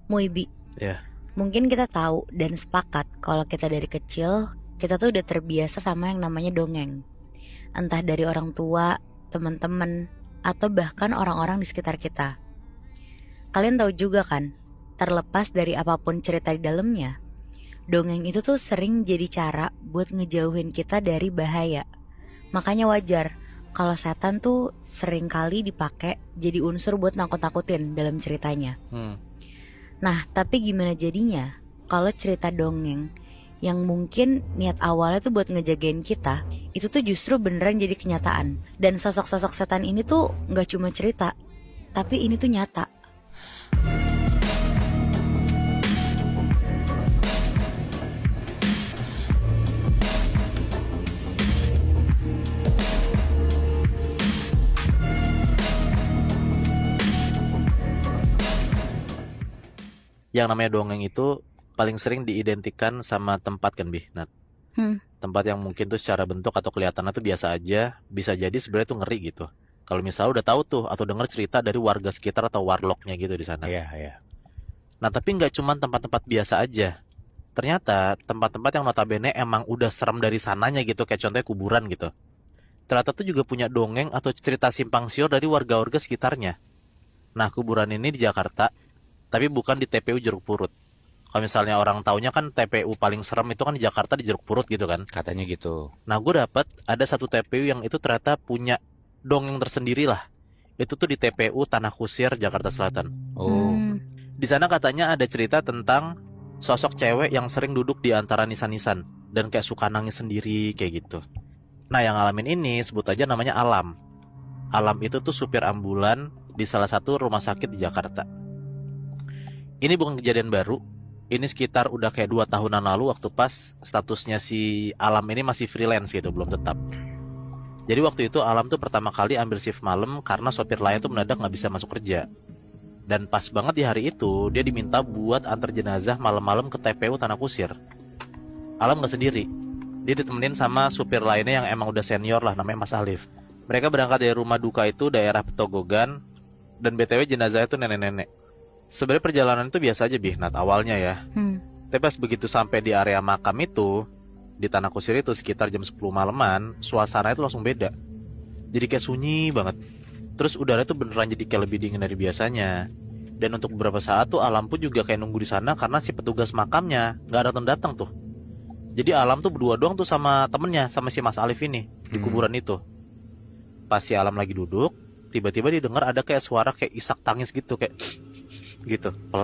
Muibi, Ya. mungkin kita tahu dan sepakat kalau kita dari kecil, kita tuh udah terbiasa sama yang namanya dongeng. Entah dari orang tua, teman-teman, atau bahkan orang-orang di sekitar kita. Kalian tahu juga kan, terlepas dari apapun cerita di dalamnya, dongeng itu tuh sering jadi cara buat ngejauhin kita dari bahaya. Makanya wajar kalau setan tuh sering kali dipakai jadi unsur buat nakut-nakutin dalam ceritanya. Nah, tapi gimana jadinya kalau cerita dongeng yang mungkin niat awalnya tuh buat ngejagain kita, itu tuh justru beneran jadi kenyataan. Dan sosok-sosok setan ini tuh gak cuma cerita, tapi ini tuh nyata. Yang namanya dongeng itu paling sering diidentikan sama tempat kan, Bih, Nat? Tempat yang mungkin tuh secara bentuk atau kelihatannya tuh biasa aja, bisa jadi sebenarnya tuh ngeri gitu. Kalau misalnya udah tahu tuh atau dengar cerita dari warga sekitar atau warlocknya gitu di sana. Iya. Nah, tapi nggak cuma tempat-tempat biasa aja. Ternyata tempat-tempat yang notabene emang udah serem dari sananya gitu, kayak contohnya kuburan gitu. Ternyata tuh juga punya dongeng atau cerita simpang siur dari warga-warga sekitarnya. Nah, kuburan ini di Jakarta, tapi bukan di TPU Jeruk Purut. Kalau misalnya orang taunya kan TPU paling serem itu kan di Jakarta di Jeruk Purut gitu kan. Katanya gitu. Nah, gue dapat ada satu TPU yang itu ternyata punya dongeng tersendiri lah. Itu tuh di TPU Tanah Kusir, Jakarta Selatan. Oh. Di sana katanya ada cerita tentang sosok cewek yang sering duduk di antara nisan-nisan dan kayak suka nangis sendiri kayak gitu. Nah, yang ngalamin ini sebut aja namanya Alam. Alam itu tuh supir ambulan di salah satu rumah sakit di Jakarta. Ini bukan kejadian baru. Ini sekitar udah kayak 2 tahunan lalu waktu pas statusnya si Alam ini masih freelance gitu, belum tetap. Jadi waktu itu Alam tuh pertama kali ambil shift malam karena sopir lain tuh mendadak gak bisa masuk kerja. Dan pas banget di hari itu dia diminta buat antar jenazah malam-malam ke TPU Tanah Kusir. Alam gak sendiri. Dia ditemenin sama supir lainnya yang emang udah senior lah, namanya Mas Alif. Mereka berangkat dari rumah duka itu daerah Petogogan. Dan BTW jenazahnya itu nenek-nenek. Sebenarnya perjalanan itu biasa aja, Bih, Nat, awalnya ya. Tapi pas begitu sampai di area makam itu, di Tanah Kusir itu sekitar jam 10 malaman, suasana itu langsung beda. Jadi kayak sunyi banget. Terus udara tuh beneran jadi kayak lebih dingin dari biasanya. Dan untuk beberapa saat tuh Alam pun juga kayak nunggu di sana karena si petugas makamnya nggak datang-datang tuh. Jadi Alam tuh berdua doang tuh sama temennya, sama si Mas Alif ini di kuburan itu. Pas si Alam lagi duduk, tiba-tiba didengar ada kayak suara kayak isak tangis gitu, kayak gitu.